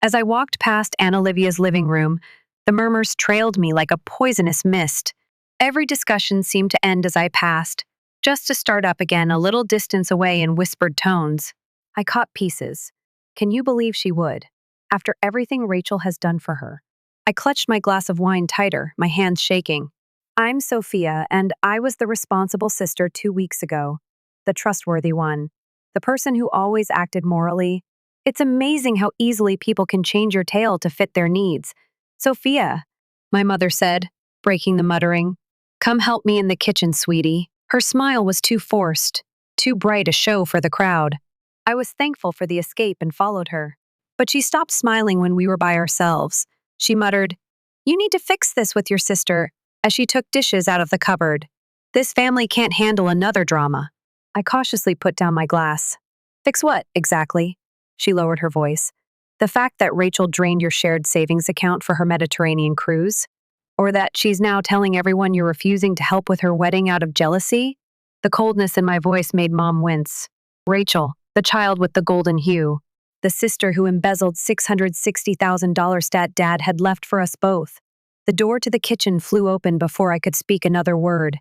As I walked past Aunt Olivia's living room, the murmurs trailed me like a poisonous mist. Every discussion seemed to end as I passed, just to start up again a little distance away in whispered tones. I caught pieces. Can you believe she would? After everything Rachel has done for her. I clutched my glass of wine tighter, my hands shaking. I'm Sophia, and I was the responsible sister 2 weeks ago. The trustworthy one. The person who always acted morally. It's amazing how easily people can change your tale to fit their needs. Sophia, my mother said, breaking the muttering. Come help me in the kitchen, sweetie. Her smile was too forced, too bright a show for the crowd. I was thankful for the escape and followed her. But she stopped smiling when we were by ourselves. She muttered, You need to fix this with your sister, as she took dishes out of the cupboard. This family can't handle another drama. I cautiously put down my glass. Fix what, exactly? She lowered her voice. The fact that Rachel drained your shared savings account for her Mediterranean cruise? Or that she's now telling everyone you're refusing to help with her wedding out of jealousy? The coldness in my voice made Mom wince. Rachel, the child with the golden hue. The sister who embezzled $660,000 stat Dad had left for us both. The door to the kitchen flew open before I could speak another word.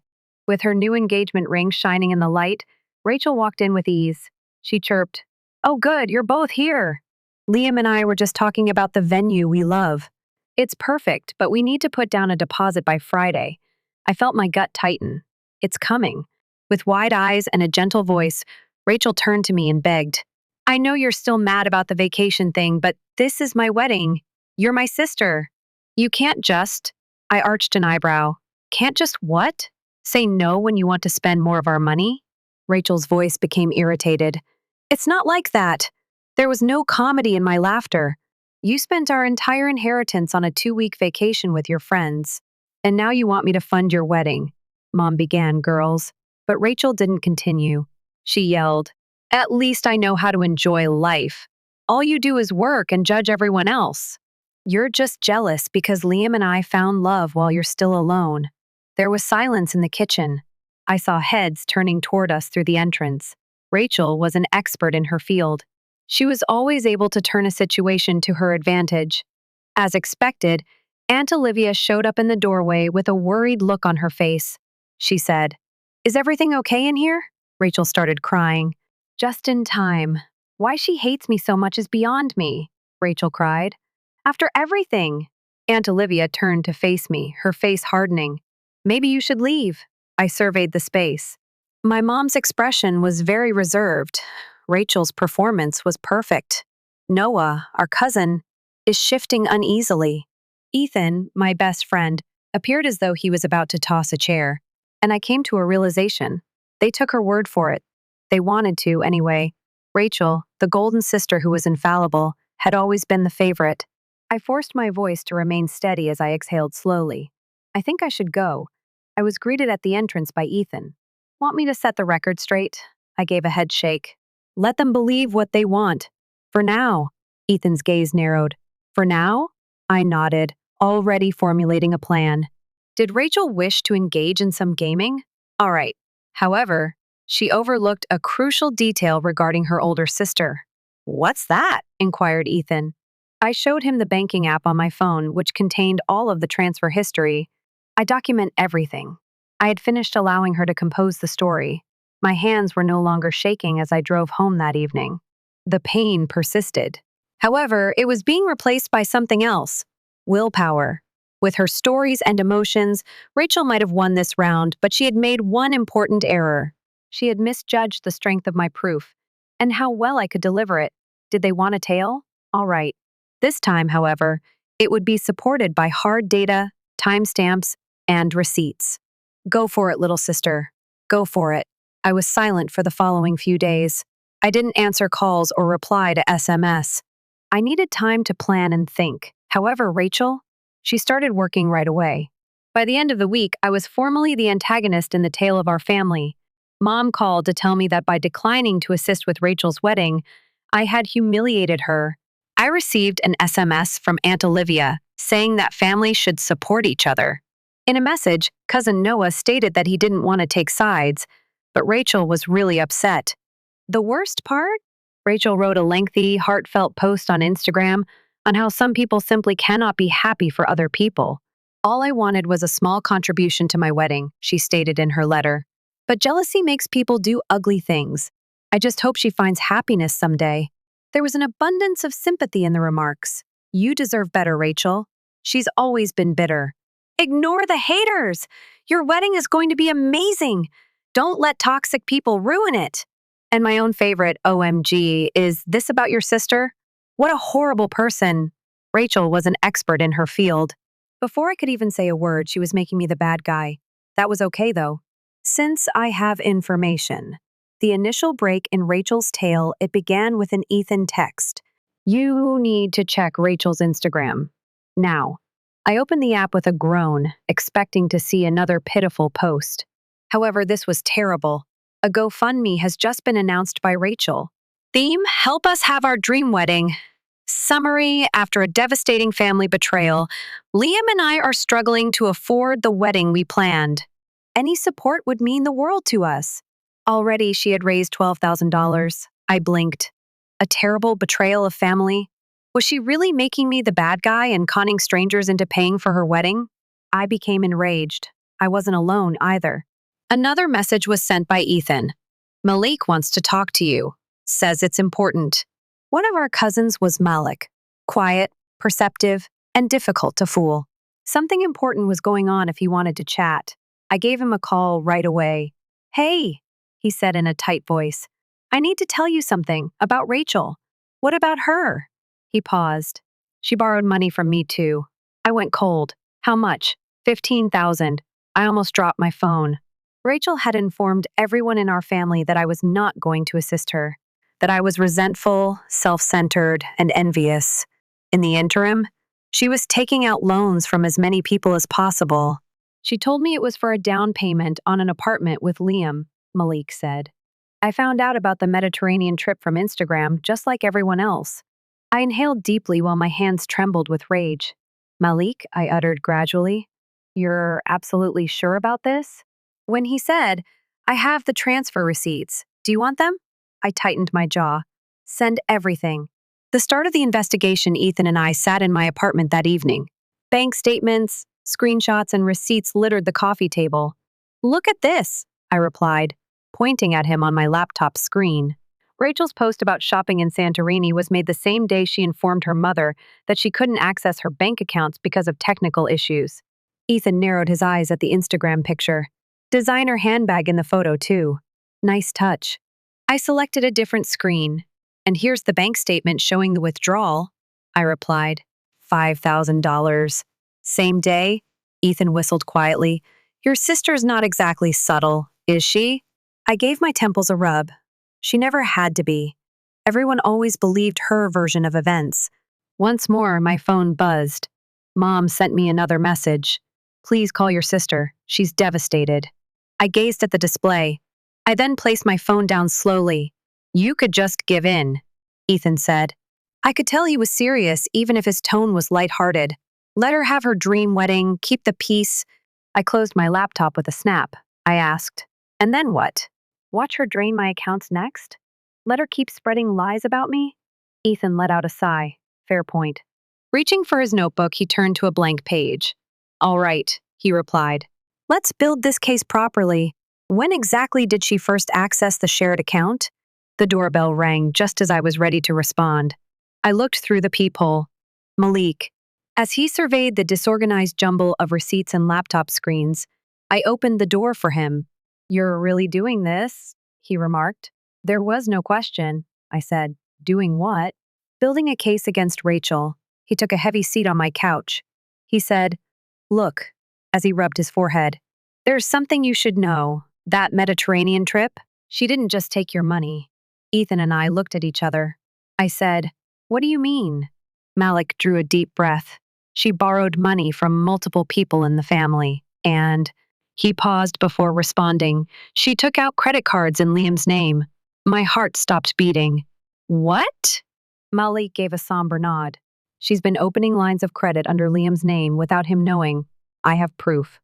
With her new engagement ring shining in the light, Rachel walked in with ease. She chirped, Oh good, you're both here. Liam and I were just talking about the venue we love. It's perfect, but we need to put down a deposit by Friday. I felt my gut tighten. It's coming. With wide eyes and a gentle voice, Rachel turned to me and begged, I know you're still mad about the vacation thing, but this is my wedding. You're my sister. You can't just, I arched an eyebrow. Can't just what? Say no when you want to spend more of our money? Rachel's voice became irritated. It's not like that. There was no comedy in my laughter. You spent our entire inheritance on a 2-week vacation with your friends. And now you want me to fund your wedding. Mom began, girls. But Rachel didn't continue. She yelled, At least I know how to enjoy life. All you do is work and judge everyone else. You're just jealous because Liam and I found love while you're still alone. There was silence in the kitchen. I saw heads turning toward us through the entrance. Rachel was an expert in her field. She was always able to turn a situation to her advantage. As expected, Aunt Olivia showed up in the doorway with a worried look on her face. She said, Is everything okay in here? Rachel started crying. Just in time. Why she hates me so much is beyond me, Rachel cried. After everything. Aunt Olivia turned to face me, her face hardening. Maybe you should leave. I surveyed the space. My mom's expression was very reserved. Rachel's performance was perfect. Noah, our cousin, is shifting uneasily. Ethan, my best friend, appeared as though he was about to toss a chair. And I came to a realization. They took her word for it. They wanted to, anyway. Rachel, the golden sister who was infallible, had always been the favorite. I forced my voice to remain steady as I exhaled slowly. I think I should go. I was greeted at the entrance by Ethan. Want me to set the record straight? I gave a head shake. Let them believe what they want. For now. Ethan's gaze narrowed. For now? I nodded, already formulating a plan. Did Rachel wish to engage in some gaming? All right. However, she overlooked a crucial detail regarding her older sister. What's that? Inquired Ethan. I showed him the banking app on my phone, which contained all of the transfer history. I document everything. I had finished allowing her to compose the story. My hands were no longer shaking as I drove home that evening. The pain persisted. However, it was being replaced by something else. Willpower. With her stories and emotions, Rachel might have won this round, but she had made one important error. She had misjudged the strength of my proof, and how well I could deliver it. Did they want a tale? All right. This time, however, it would be supported by hard data, timestamps, and receipts. Go for it, little sister. Go for it. I was silent for the following few days. I didn't answer calls or reply to SMS. I needed time to plan and think. However, Rachel, she started working right away. By the end of the week, I was formally the antagonist in the tale of our family. Mom called to tell me that by declining to assist with Rachel's wedding, I had humiliated her. I received an SMS from Aunt Olivia saying that families should support each other. In a message, Cousin Noah stated that he didn't want to take sides, but Rachel was really upset. The worst part? Rachel wrote a lengthy, heartfelt post on Instagram, on how some people simply cannot be happy for other people. All I wanted was a small contribution to my wedding, she stated in her letter. But jealousy makes people do ugly things. I just hope she finds happiness someday. There was an abundance of sympathy in the remarks. You deserve better, Rachel. She's always been bitter. Ignore the haters. Your wedding is going to be amazing. Don't let toxic people ruin it. And my own favorite, OMG, is this about your sister? What a horrible person. Rachel was an expert in her field. Before I could even say a word, she was making me the bad guy. That was okay, though. Since I have information. The initial break in Rachel's tale, it began with an Ethan text. You need to check Rachel's Instagram. Now. I opened the app with a groan, expecting to see another pitiful post. However, this was terrible. A GoFundMe has just been announced by Rachel. Theme, help us have our dream wedding. Summary, after a devastating family betrayal, Liam and I are struggling to afford the wedding we planned. Any support would mean the world to us. Already she had raised $12,000. I blinked. A terrible betrayal of family. Was she really making me the bad guy and conning strangers into paying for her wedding? I became enraged. I wasn't alone either. Another message was sent by Ethan. Malik wants to talk to you. Says it's important. One of our cousins was Malik. Quiet, perceptive, and difficult to fool. Something important was going on if he wanted to chat. I gave him a call right away. Hey, he said in a tight voice. I need to tell you something about Rachel. What about her? He paused. She borrowed money from me too. I went cold. How much? 15,000. I almost dropped my phone. Rachel had informed everyone in our family that I was not going to assist her, that I was resentful, self-centered, and envious. In the interim, she was taking out loans from as many people as possible. She told me it was for a down payment on an apartment with Liam, Malik said. I found out about the Mediterranean trip from Instagram just like everyone else. I inhaled deeply while my hands trembled with rage. Malik, I uttered gradually, you're absolutely sure about this? When he said, I have the transfer receipts. Do you want them? I tightened my jaw. Send everything. The start of the investigation, Ethan and I sat in my apartment that evening. Bank statements, screenshots, and receipts littered the coffee table. Look at this, I replied, pointing at him on my laptop screen. Rachel's post about shopping in Santorini was made the same day she informed her mother that she couldn't access her bank accounts because of technical issues. Ethan narrowed his eyes at the Instagram picture. Designer handbag in the photo, too. Nice touch. I selected a different screen. And here's the bank statement showing the withdrawal, I replied. $5,000. Same day? Ethan whistled quietly. Your sister's not exactly subtle, is she? I gave my temples a rub. She never had to be. Everyone always believed her version of events. Once more, my phone buzzed. Mom sent me another message. Please call your sister. She's devastated. I gazed at the display. I then placed my phone down slowly. You could just give in, Ethan said. I could tell he was serious even if his tone was lighthearted. Let her have her dream wedding, keep the peace. I closed my laptop with a snap. I asked, and then what? Watch her drain my accounts next? Let her keep spreading lies about me? Ethan let out a sigh. Fair point. Reaching for his notebook, he turned to a blank page. All right, he replied. Let's build this case properly. When exactly did she first access the shared account? The doorbell rang just as I was ready to respond. I looked through the peephole. Malik. As he surveyed the disorganized jumble of receipts and laptop screens, I opened the door for him. You're really doing this, he remarked. There was no question, I said. Doing what? Building a case against Rachel. He took a heavy seat on my couch. He said, Look, as he rubbed his forehead, there's something you should know. That Mediterranean trip, she didn't just take your money. Ethan and I looked at each other. I said, What do you mean? Malik drew a deep breath. She borrowed money from multiple people in the family, and he paused before responding. She took out credit cards in Liam's name. My heart stopped beating. What? Malik gave a somber nod. She's been opening lines of credit under Liam's name without him knowing. I have proof.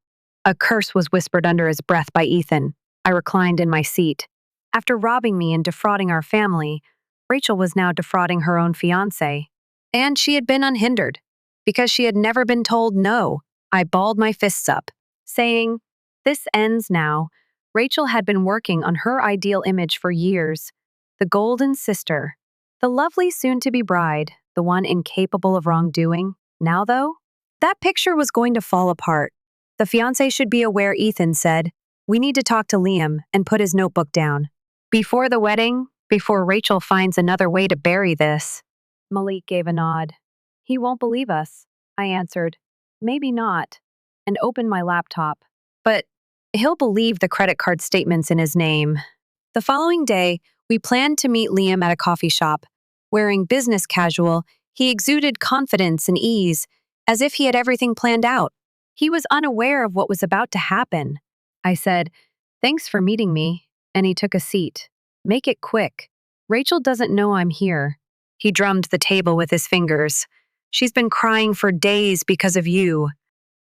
A curse was whispered under his breath by Ethan. I reclined in my seat. After robbing me and defrauding our family, Rachel was now defrauding her own fiancé. And she had been unhindered. Because she had never been told no, I balled my fists up, saying, "This ends now." Rachel had been working on her ideal image for years. The golden sister. The lovely soon-to-be bride, the one incapable of wrongdoing. Now, though, that picture was going to fall apart. The fiancé should be aware, Ethan said. We need to talk to Liam and put his notebook down. Before the wedding, before Rachel finds another way to bury this. Malik gave a nod. He won't believe us, I answered. Maybe not, and opened my laptop. But he'll believe the credit card statements in his name. The following day, we planned to meet Liam at a coffee shop. Wearing business casual, he exuded confidence and ease, as if he had everything planned out. He was unaware of what was about to happen. I said, "Thanks for meeting me," and he took a seat. "Make it quick. Rachel doesn't know I'm here." He drummed the table with his fingers. "She's been crying for days because of you."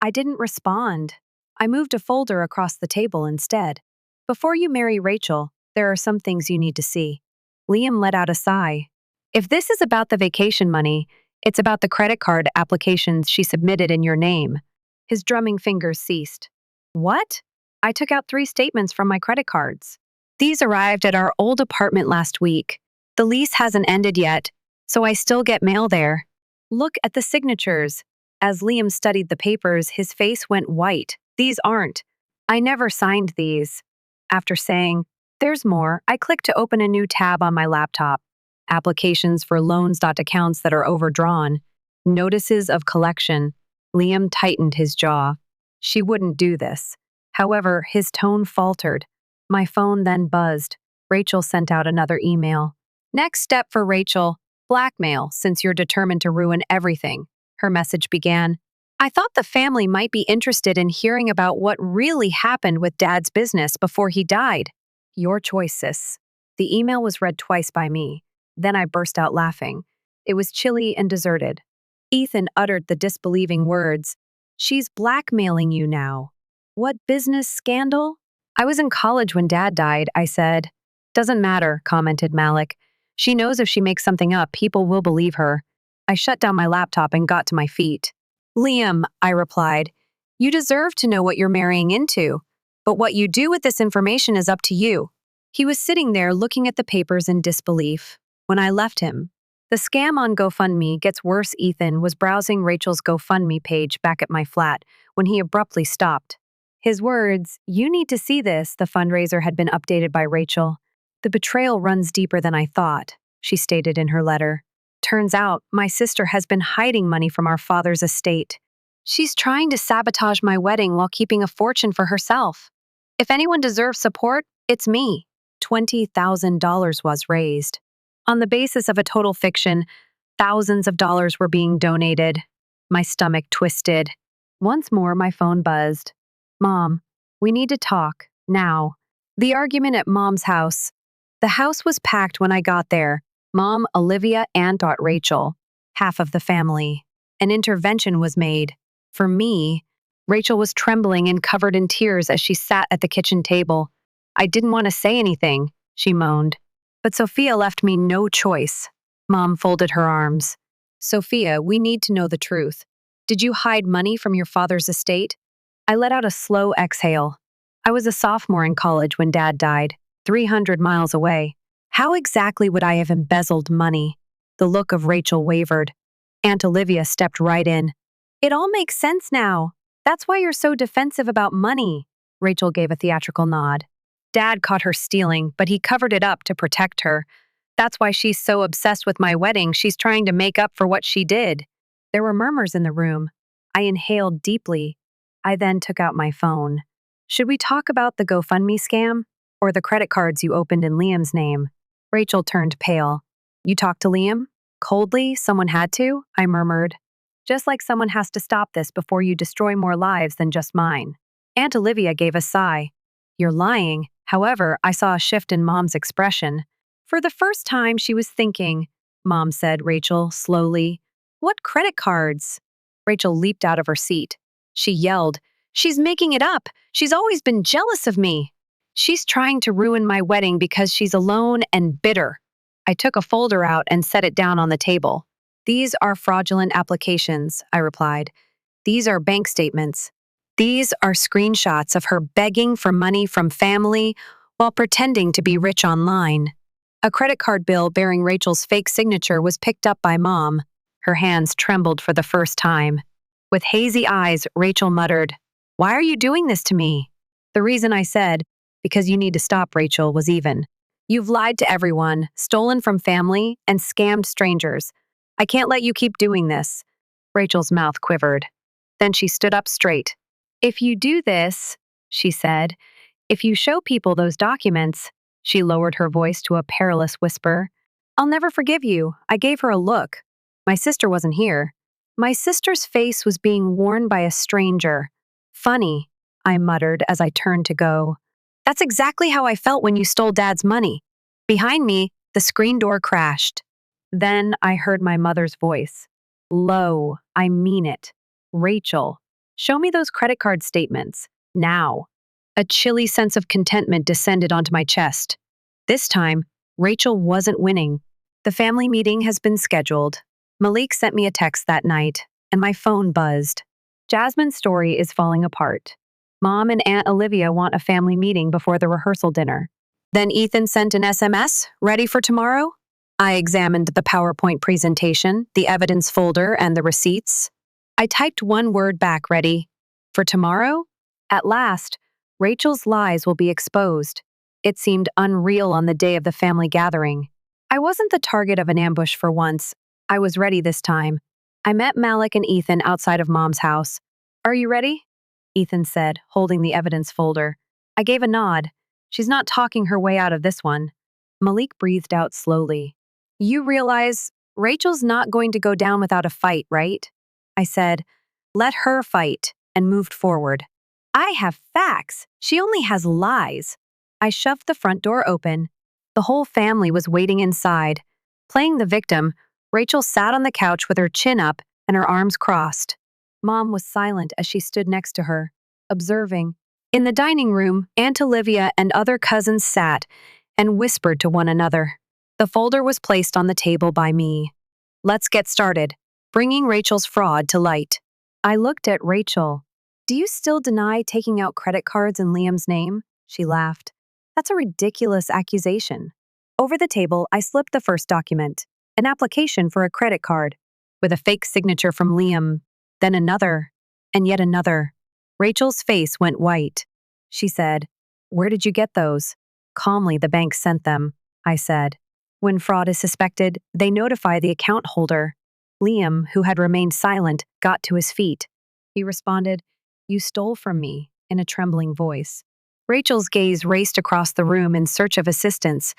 I didn't respond. I moved a folder across the table instead. "Before you marry Rachel, there are some things you need to see." Liam let out a sigh. "If this is about the vacation money, it's about the credit card applications she submitted in your name." His drumming fingers ceased. "What?" I took out 3 statements from my credit cards. "These arrived at our old apartment last week. The lease hasn't ended yet, so I still get mail there." "Look at the signatures." As Liam studied the papers, his face went white. "These aren't. I never signed these." After saying, "There's more," I clicked to open a new tab on my laptop. Applications for loans. Accounts that are overdrawn. Notices of collection. Liam tightened his jaw. She wouldn't do this. However, his tone faltered. My phone then buzzed. Rachel sent out another email. "Next step for Rachel. Blackmail, since you're determined to ruin everything." Her message began. "I thought the family might be interested in hearing about what really happened with Dad's business before he died. Your choice, sis." The email was read twice by me. Then I burst out laughing. It was chilly and deserted. Ethan uttered the disbelieving words. "She's blackmailing you now." "What business scandal?" "I was in college when Dad died," I said. "Doesn't matter," commented Malik. "She knows if she makes something up, people will believe her." I shut down my laptop and got to my feet. "Liam," I replied, "you deserve to know what you're marrying into. But what you do with this information is up to you." He was sitting there looking at the papers in disbelief. When I left him, the scam on GoFundMe gets worse. Ethan was browsing Rachel's GoFundMe page back at my flat when he abruptly stopped. His words, "You need to see this," the fundraiser had been updated by Rachel. "The betrayal runs deeper than I thought," she stated in her letter. "Turns out, my sister has been hiding money from our father's estate. She's trying to sabotage my wedding while keeping a fortune for herself. If anyone deserves support, it's me." $20,000 was raised. On the basis of a total fiction, thousands of dollars were being donated. My stomach twisted. Once more, my phone buzzed. "Mom, we need to talk, now." The argument at Mom's house. The house was packed when I got there. Mom, Olivia, and Aunt Rachel. Half of the family. An intervention was made. For me, Rachel was trembling and covered in tears as she sat at the kitchen table. "I didn't want to say anything," she moaned. "But Sophia left me no choice." Mom folded her arms. "Sophia, we need to know the truth. Did you hide money from your father's estate?" I let out a slow exhale. I was a sophomore in college when Dad died, 300 miles away. How exactly would I have embezzled money? The look of Rachel wavered. Aunt Olivia stepped right in. "It all makes sense now. That's why you're so defensive about money." Rachel gave a theatrical nod. "Dad caught her stealing, but he covered it up to protect her. That's why she's so obsessed with my wedding. She's trying to make up for what she did." There were murmurs in the room. I inhaled deeply. I then took out my phone. "Should we talk about the GoFundMe scam? Or the credit cards you opened in Liam's name?" Rachel turned pale. "You talked to Liam?" Coldly, "Someone had to," I murmured. "Just like someone has to stop this before you destroy more lives than just mine." Aunt Olivia gave a sigh. "You're lying." However, I saw a shift in Mom's expression. For the first time, she was thinking. "Mom," said Rachel, slowly. "What credit cards?" Rachel leaped out of her seat. She yelled, "She's making it up. She's always been jealous of me. She's trying to ruin my wedding because she's alone and bitter." I took a folder out and set it down on the table. These are fraudulent applications, I replied. These are bank statements. These are screenshots of her begging for money from family while pretending to be rich online. A credit card bill bearing Rachel's fake signature was picked up by Mom. Her hands trembled for the first time. With hazy eyes, Rachel muttered, "Why are you doing this to me?" The reason I said, "Because you need to stop, Rachel," was even. You've lied to everyone, stolen from family, and scammed strangers. I can't let you keep doing this. Rachel's mouth quivered. Then she stood up straight. If you do this, she said, if you show people those documents, she lowered her voice to a perilous whisper, I'll never forgive you. I gave her a look. My sister wasn't here. My sister's face was being worn by a stranger. Funny, I muttered as I turned to go. That's exactly how I felt when you stole Dad's money. Behind me, the screen door crashed. Then I heard my mother's voice. Low, I mean it. Rachel, show me those credit card statements. Now. A chilly sense of contentment descended onto my chest. This time, Rachel wasn't winning. The family meeting has been scheduled. Malik sent me a text that night, and my phone buzzed. Jasmine's story is falling apart. Mom and Aunt Olivia want a family meeting before the rehearsal dinner. Then Ethan sent an SMS, ready for tomorrow? I examined the PowerPoint presentation, the evidence folder, and the receipts. I typed one word back, ready. For tomorrow? At last, Rachel's lies will be exposed. It seemed unreal on the day of the family gathering. I wasn't the target of an ambush for once. I was ready this time. I met Malik and Ethan outside of Mom's house. Are you ready? Ethan said, holding the evidence folder. I gave a nod. She's not talking her way out of this one. Malik breathed out slowly. You realize Rachel's not going to go down without a fight, right? I said, let her fight, and moved forward. I have facts. She only has lies. I shoved the front door open. The whole family was waiting inside. Playing the victim, Rachel sat on the couch with her chin up and her arms crossed. Mom was silent as she stood next to her, observing. In the dining room, Aunt Olivia and other cousins sat and whispered to one another. The folder was placed on the table by me. Let's get started, bringing Rachel's fraud to light. I looked at Rachel. Do you still deny taking out credit cards in Liam's name? She laughed. That's a ridiculous accusation. Over the table, I slipped the first document, an application for a credit card, with a fake signature from Liam, then another, and yet another. Rachel's face went white. She said, Where did you get those? Calmly, the bank sent them, I said. When fraud is suspected, they notify the account holder. Liam, who had remained silent, got to his feet. He responded, You stole from me, in a trembling voice. Rachel's gaze raced across the room in search of assistance.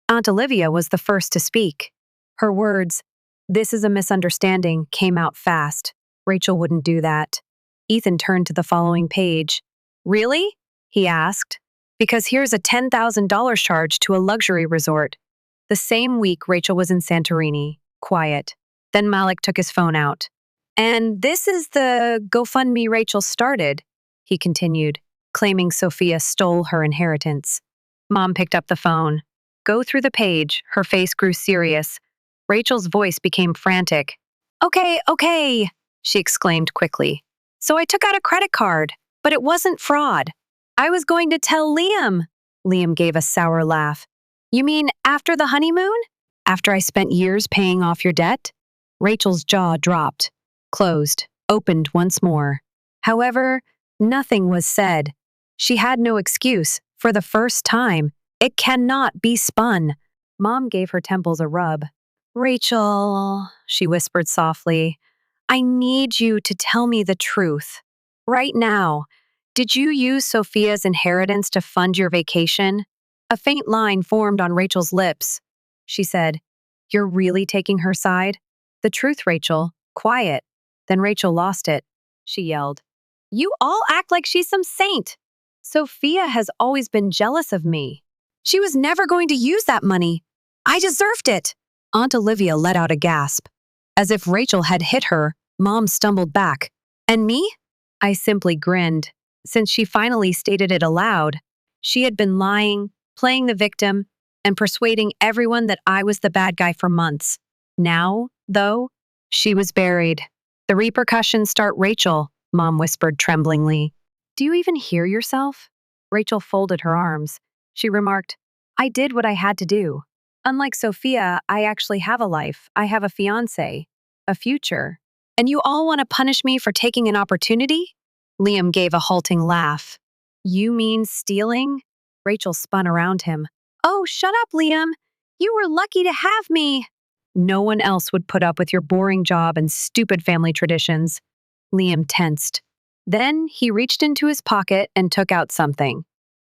Aunt Olivia was the first to speak. Her words, This is a misunderstanding, came out fast. Rachel wouldn't do that. Ethan turned to the following page. Really? He asked. Because here's a $10,000 charge to a luxury resort. The same week, Rachel was in Santorini, quiet. Then Malik took his phone out. And this is the GoFundMe Rachel started, he continued, claiming Sophia stole her inheritance. Mom picked up the phone. Go through the page. Her face grew serious. Rachel's voice became frantic. Okay, she exclaimed quickly. So I took out a credit card, but it wasn't fraud. I was going to tell Liam. Liam gave a sour laugh. You mean after the honeymoon? After I spent years paying off your debt? Rachel's jaw dropped, closed, opened once more. However, nothing was said. She had no excuse. For the first time, it cannot be spun. Mom gave her temples a rub. Rachel, she whispered softly, I need you to tell me the truth. Right now, did you use Sophia's inheritance to fund your vacation? A faint line formed on Rachel's lips. She said, You're really taking her side? The truth, Rachel. Quiet. Then Rachel lost it. She yelled, You all act like she's some saint. Sophia has always been jealous of me. She was never going to use that money. I deserved it. Aunt Olivia let out a gasp. As if Rachel had hit her, Mom stumbled back. And me? I simply grinned. Since she finally stated it aloud, she had been lying, playing the victim, and persuading everyone that I was the bad guy for months. Now, though, She was buried. The repercussions start, Rachel, Mom whispered tremblingly. Do you even hear yourself? Rachel folded her arms. She remarked, I did what I had to do. Unlike Sophia, I actually have a life. I have a fiancé, a future. And you all want to punish me for taking an opportunity? Liam gave a halting laugh. You mean stealing? Rachel spun around him. Oh, shut up, Liam. You were lucky to have me. No one else would put up with your boring job and stupid family traditions. Liam tensed. Then he reached into his pocket and took out something.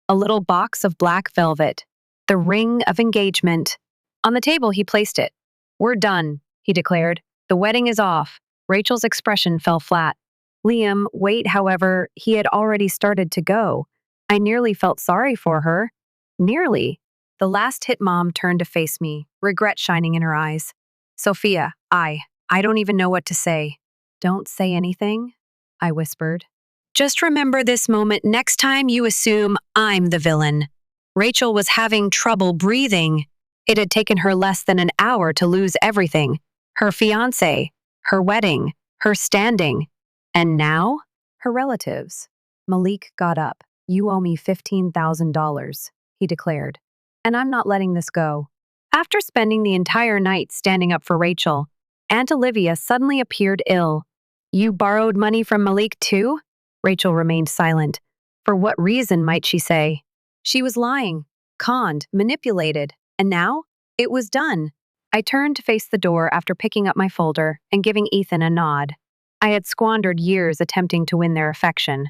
A little box of black velvet. The ring of engagement. On the table, he placed it. We're done, he declared. The wedding is off. Rachel's expression fell flat. Liam, wait, however, he had already started to go. I nearly felt sorry for her. Nearly. The last hit mom turned to face me, regret shining in her eyes. Sophia, I don't even know what to say. Don't say anything, I whispered. Just remember this moment next time you assume I'm the villain. Rachel was having trouble breathing. It had taken her less than an hour to lose everything. Her fiancé, her wedding, her standing. And now, her relatives. Malik got up. You owe me $15,000, he declared. And I'm not letting this go. After spending the entire night standing up for Rachel, Aunt Olivia suddenly appeared ill. You borrowed money from Malik too? Rachel remained silent. For what reason, might she say? She was lying, conned, manipulated, and now it was done. I turned to face the door after picking up my folder and giving Ethan a nod. I had squandered years attempting to win their affection.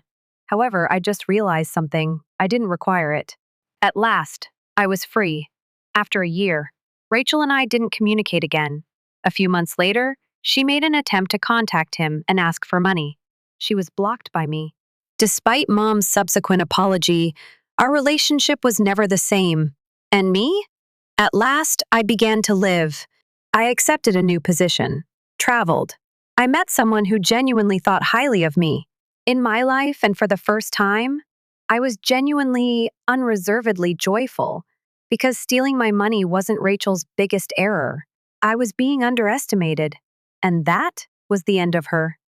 However, I just realized something. I didn't require it. At last, I was free. After a year, Rachel and I didn't communicate again. A few months later, she made an attempt to contact him and ask for money. She was blocked by me. Despite Mom's subsequent apology, our relationship was never the same. And me? At last, I began to live. I accepted a new position, traveled. I met someone who genuinely thought highly of me. In my life, and for the first time, I was genuinely, unreservedly joyful because stealing my money wasn't Rachel's biggest error. I was being underestimated, and that was the end of her.